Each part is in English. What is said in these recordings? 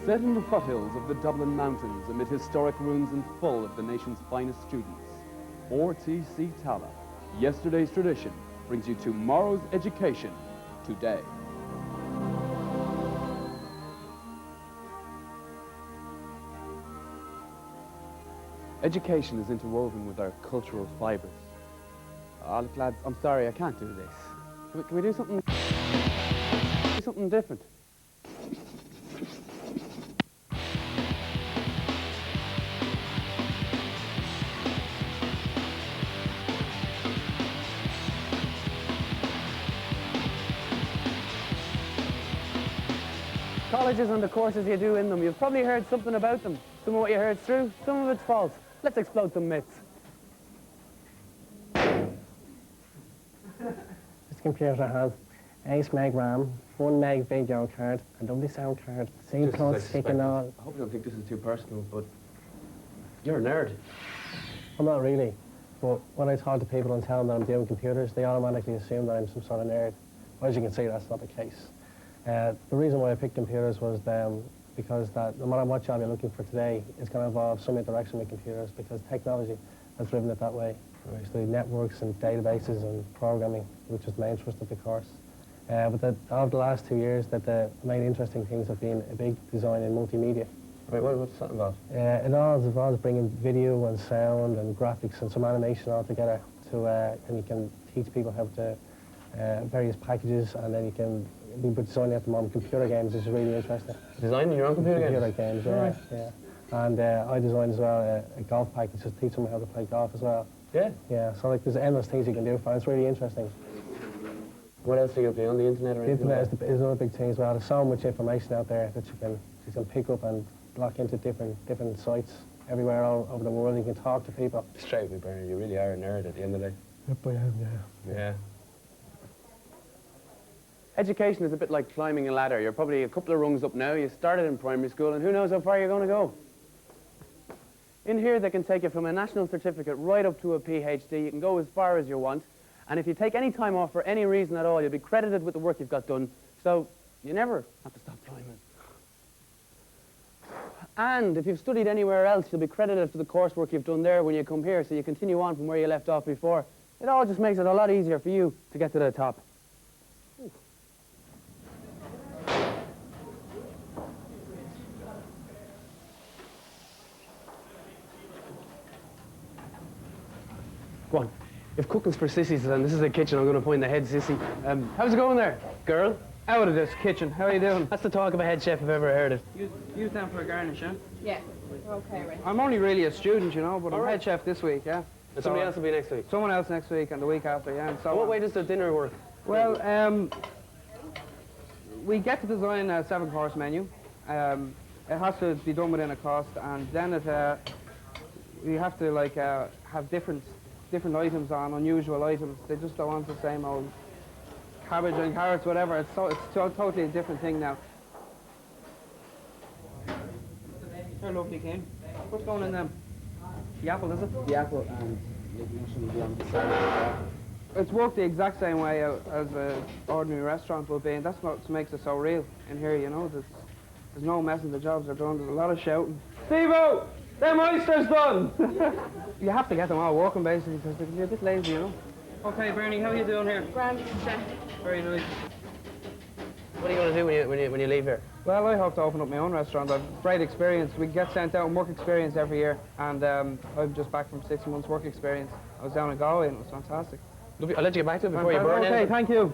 Set in the foothills of the Dublin Mountains amid historic ruins and full of the nation's finest students, RTC Tallaght, yesterday's tradition, brings you tomorrow's education today. Education is interwoven with our cultural fibres. Oh, look, lads, I'm sorry, I can't do this. Can we do something different? Colleges and the courses you do in them, you've probably heard something about them. Some of what you heard's true, some of it's false. Let's explode some myths. This computer has 8 meg RAM, 1 meg video card, a double sound card, same code sticking on. I hope you don't think this is too personal, but you're a nerd. I'm not really, but when I talk to people and tell them that I'm doing computers, they automatically assume that I'm some sort of nerd. As you can see, that's not the case. The reason why I picked computers was because that no matter what job you're looking for today, it's going to involve some interaction with computers because technology has driven it that way. Especially networks and databases and programming, which is the main thrust of the course. But over the last 2 years, the main interesting things have been a big design in multimedia. Right, what's that about? It all involves bringing video and sound and graphics and some animation all together and you can teach people how to various packages, and then you can be designing at the moment computer games, which is really interesting. Designing your own computer games? Yeah, right. Yeah. And I designed as well a golf package to teach them how to play golf as well. Yeah? Yeah, so like there's endless things you can do for it. It's really interesting. What else are you up to on the internet or anything? The internet is another big thing as well. There's so much information out there that you can pick up and lock into different sites everywhere all over the world. You can talk to people. Straight with me, Bernard, you really are a nerd at the end of the day. Yep, I am, yeah. Yeah. Education is a bit like climbing a ladder. You're probably a couple of rungs up now. You started in primary school, and who knows how far you're going to go. In here, they can take you from a national certificate right up to a PhD. You can go as far as you want. And if you take any time off for any reason at all, you'll be credited with the work you've got done. So you never have to stop climbing. And if you've studied anywhere else, you'll be credited for the coursework you've done there when you come here, so you continue on from where you left off before. It all just makes it a lot easier for you to get to the top. Go on. If cooking's for sissies, then this is the kitchen. I'm going to point the head sissy. How's it going there, girl? Out of this kitchen. How are you doing? That's the talk of a head chef if I've ever heard it. Use them for a garnish, yeah? Yeah. Okay, right. I'm only really a student, you know, but I'm head chef this week, yeah? And somebody else will be next week? Someone else next week and the week after, yeah. And so what way does the dinner work? Well, we get to design a 7-course menu. It has to be done within a cost, and then we have to like have different items on, unusual items. They just don't want the same old cabbage and carrots, whatever. It's totally a different thing now. They're lovely, Kane. What's going in them? The apple, is it? The apple and the mushroom will be on the side. It's worked the exact same way as an ordinary restaurant would be, and that's what makes it so real in here, you know. There's no messing, the jobs are done, there's a lot of shouting. Steve-O! Them oysters done! You have to get them all working, basically, because they can be a bit lazy, you know. Okay, Bernie, how are you doing here? Grand, chef. Very nice. What are you going to do when you leave here? Well, I hope to open up my own restaurant. I've great experience. We get sent out on work experience every year, and I'm just back from 6 months work experience. I was down in Galway, and it was fantastic. I'll let you get back to it before you burn out. Okay, thank you.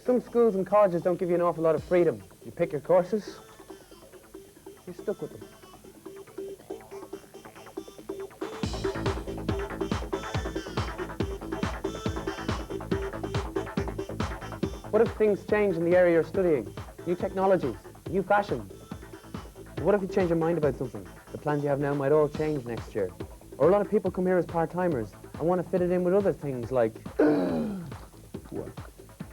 Some schools and colleges don't give you an awful lot of freedom. You pick your courses, you're stuck with them. What if things change in the area you're studying? New technologies, new fashions. What if you change your mind about something? The plans you have now might all change next year. Or a lot of people come here as part-timers and want to fit it in with other things like...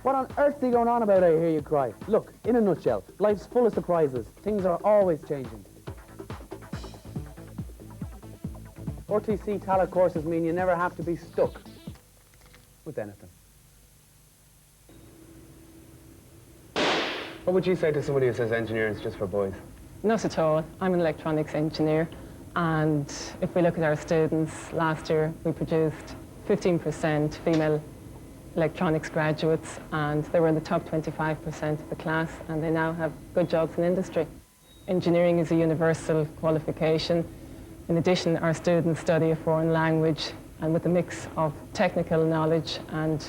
What on earth's he going on about, I hear you cry? Look, in a nutshell, life's full of surprises. Things are always changing. RTC Tallaght courses mean you never have to be stuck with anything. What would you say to somebody who says engineering is just for boys? Not at all. I'm an electronics engineer, and if we look at our students, last year we produced 15% female electronics graduates, and they were in the top 25% of the class, and they now have good jobs in industry. Engineering is a universal qualification. In addition, our students study a foreign language, and with a mix of technical knowledge and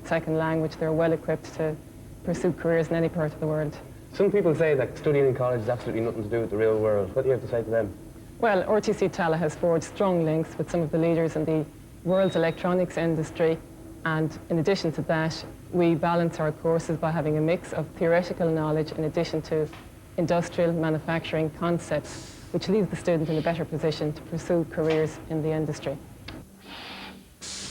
second language, they're well equipped to pursue careers in any part of the world. Some people say that studying in college is absolutely nothing to do with the real world. What do you have to say to them? Well, RTC Tallaght has forged strong links with some of the leaders in the world's electronics industry, and in addition to that, we balance our courses by having a mix of theoretical knowledge in addition to industrial manufacturing concepts, which leaves the student in a better position to pursue careers in the industry.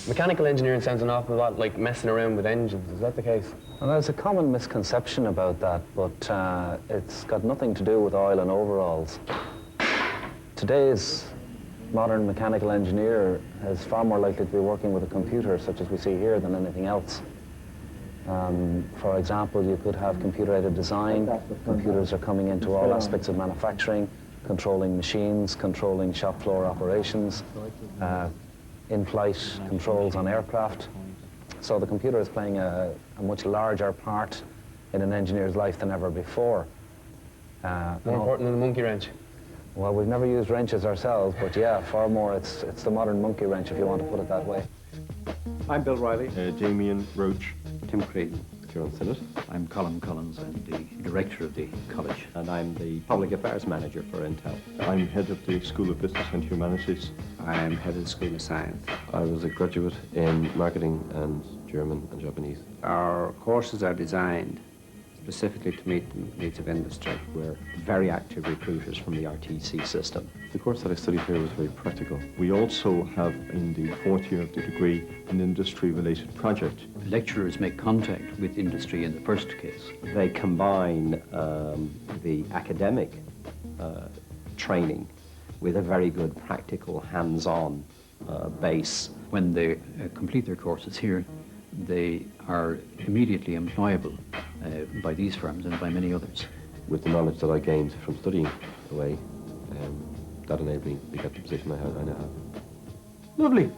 Mechanical engineering sounds an awful lot like messing around with engines. Is that the case? Well, there's a common misconception about that, but it's got nothing to do with oil and overalls. Today's modern mechanical engineer is far more likely to be working with a computer, such as we see here, than anything else. For example, you could have computer-aided design. Computers are coming into all aspects of manufacturing, controlling machines, controlling shop floor operations, in-flight controls on aircraft. So the computer is playing a much larger part in an engineer's life than ever before. More important than the monkey wrench. Well, we've never used wrenches ourselves, but yeah, far more, it's the modern monkey wrench, if you want to put it that way. I'm Bill Riley. Damien Roach. Tim Creedon. Kieran Sinnott. I'm Colin Collins. I'm the director of the college. And I'm the public affairs manager for Intel. I'm head of the School of Business and Humanities. I'm head of the School of Science. I was a graduate in marketing and German and Japanese. Our courses are designed specifically to meet the needs of industry. We're very active recruiters from the RTC system. The course that I studied here was very practical. We also have, in the fourth year of the degree, an industry-related project. Lecturers make contact with industry in the first case. They combine the academic training with a very good practical, hands-on base. When they complete their courses here, they are immediately employable by these firms and by many others. With the knowledge that I gained from studying away, that enabled me to get the position I now have. Lovely.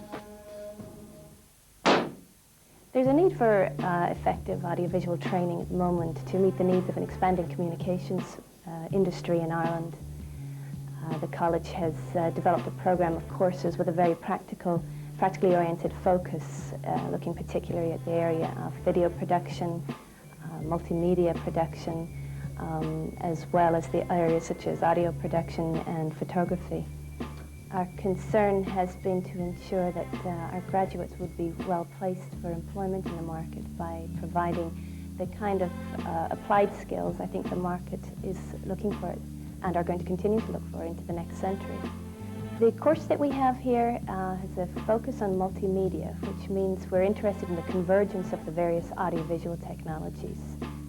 There's a need for effective audiovisual training at the moment to meet the needs of an expanding communications industry in Ireland. The college has developed a program of courses with a very practically oriented focus, looking particularly at the area of video production, multimedia production, as well as the areas such as audio production and photography. Our concern has been to ensure that our graduates would be well placed for employment in the market by providing the kind of applied skills I think the market is looking for and are going to continue to look for into the next century. The course that we have here has a focus on multimedia, which means we're interested in the convergence of the various audiovisual technologies: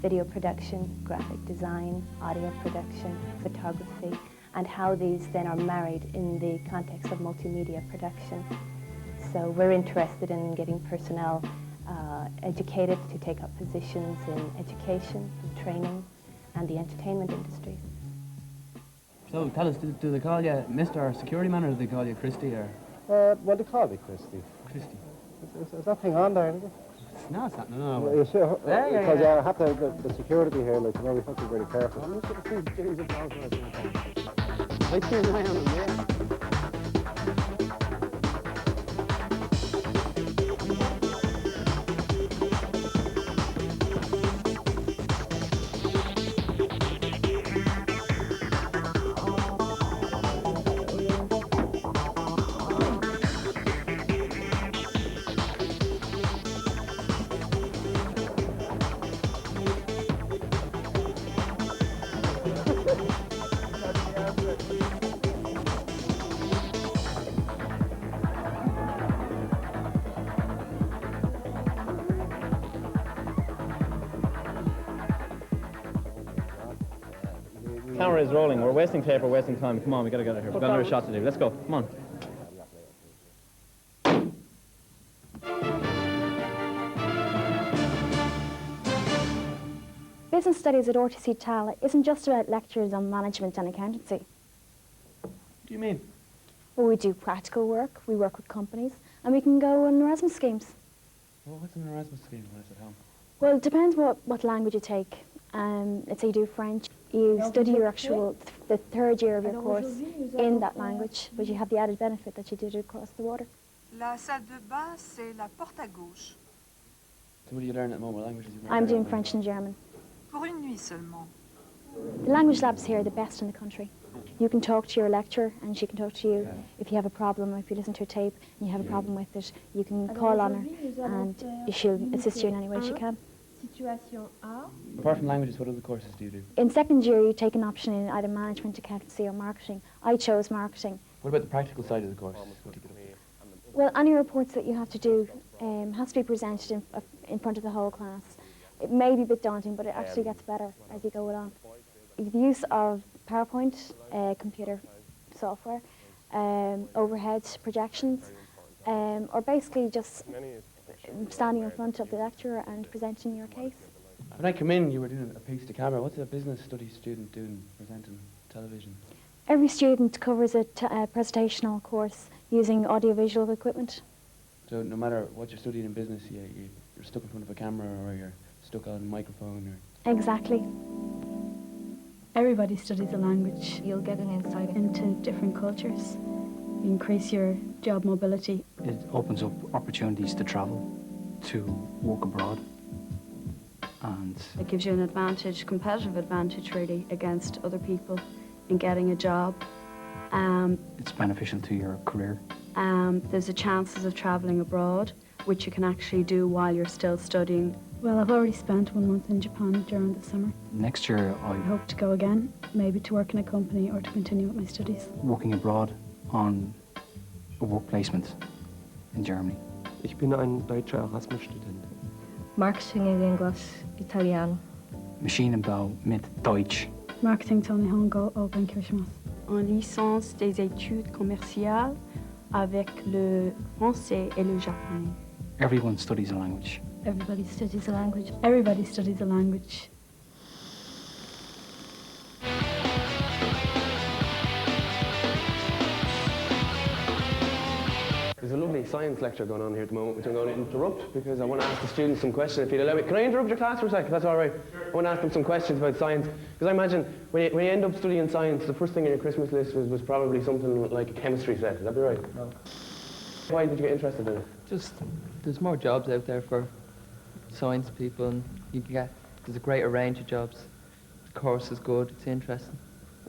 video production, graphic design, audio production, photography, and how these then are married in the context of multimedia production. So we're interested in getting personnel educated to take up positions in education, and training, and the entertainment industries. So tell us, do they call you Mr. or Security Man, or do they call you Christy, or? Well, they call me Christy. Christy. Is that thing on there, is it? No, it's not. No. Well, you sure? Yeah. Because I have to the security here, like, you know, we have to be very careful. I see an eye on him, yeah. camera is rolling. We're wasting tape, we're wasting time. Come on, we gotta get out of here. We've got another shot to do. Let's go. Come on. Business studies at RTC Tallaght isn't just about lectures on management and accountancy. What do you mean? Well, we do practical work, we work with companies, and we can go on Erasmus schemes. Well, what's an Erasmus scheme when it's at home? Well, it depends what language you take. Let's say you do French, you study your the third year of your course in that language, but you have the added benefit that you did it across the water. La salle de bain, c'est la porte à gauche. So what do you learn at the moment? What languages you learn? I'm doing French and German. Pour une nuit seulement. The language labs here are the best in the country. You can talk to your lecturer and she can talk to you if you have a problem. If you listen to a tape and you have a problem with it, you can call on her and she'll assist you in any way she can. Apart from languages, what other courses do you do? In second year, you take an option in either management, accountancy or marketing. I chose marketing. What about the practical side of the course? What do you get up to? Well, any reports that you have to do has to be presented in front of the whole class. It may be a bit daunting, but it actually gets better as you go along. The use of PowerPoint, computer software, overhead projections, or basically just standing in front of the lecturer and presenting your case. When I come in, you were doing a piece to camera. What's a business studies student doing presenting television? Every student covers a presentational course using audiovisual equipment. So no matter what you're studying in business, you're stuck in front of a camera or you're stuck on a microphone or... Exactly. Everybody studies a language. You'll get an insight into different cultures. You increase your job mobility. It opens up opportunities to travel, to work abroad, and... It gives you an advantage, competitive advantage really, against other people in getting a job. It's beneficial to your career. There's the chances of travelling abroad, which you can actually do while you're still studying. Well, I've already spent 1 month in Japan during the summer. Next year, I hope to go again, maybe to work in a company or to continue with my studies. Working abroad on a work placement in Germany. Ich bin ein deutscher Erasmus-Student. Marketing in English, Italiano. Maschinenbau mit Deutsch. Marketing to Nihongo o benkyou. En licence des études commerciales avec le français et le japonais. Everyone studies a language. Everybody studies a language. Everybody studies a language. There's a lovely science lecture going on here at the moment, which I'm going to interrupt because I want to ask the students some questions, if you'd allow me. Can I interrupt your class for a second? That's all right. I want to ask them some questions about science. Because I imagine when you end up studying science, the first thing on your Christmas list was probably something like a chemistry set. Would that be right? No. Why did you get interested in it? Just, there's more jobs out there for science people, and you can there's a greater range of jobs. The course is good, it's interesting.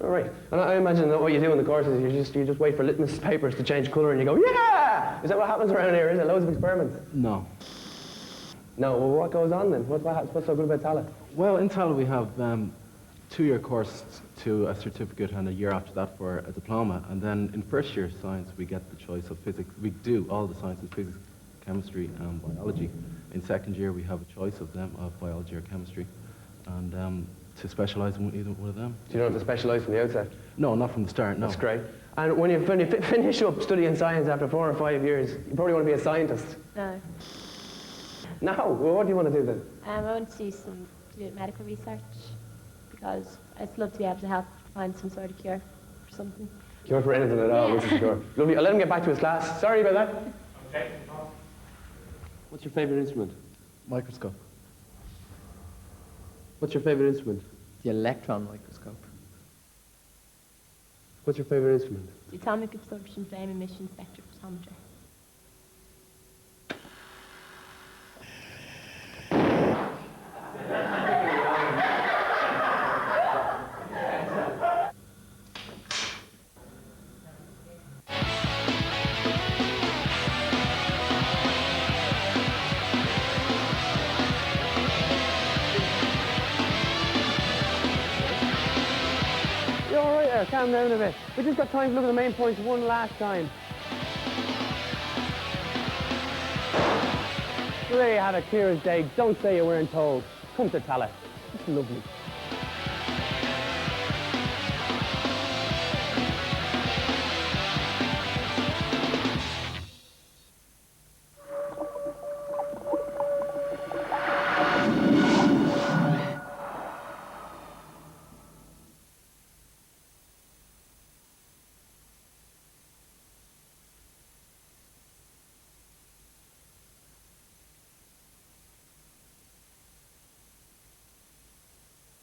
All right. And I imagine that what you do in the courses, you just wait for litmus papers to change colour and you go, yeah! Is that what happens around here? Is it loads of experiments? No. No, well, what goes on then? What's so good about Tallaght? Well, in Tallaght we have 2-year course to a certificate and a year after that for a diploma. And then in first year science we get the choice of physics. We do all the sciences, physics, chemistry and biology. In second year we have a choice of them, of biology or chemistry. And to specialise in either one of them. So you don't have to specialise from the outset? No, not from the start, no. That's great. And when you finish up studying science after 4 or 5 years, you probably want to be a scientist. No. No? Well, what do you want to do then? I want to do medical research because I'd love to be able to help find some sort of cure for something. Cure for anything at all, which is sure. Lovely. I'll let him get back to his class. Sorry about that. Okay. What's your favourite instrument? Microscope. What's your favourite instrument? The electron microscope. What's your favourite instrument? The atomic absorption flame emission spectrophotometer. You're all right there, calm down a bit. We just got time to look at the main points one last time. So there you have it, clear as day. Don't say you weren't told. Come to Tallaght. It's lovely.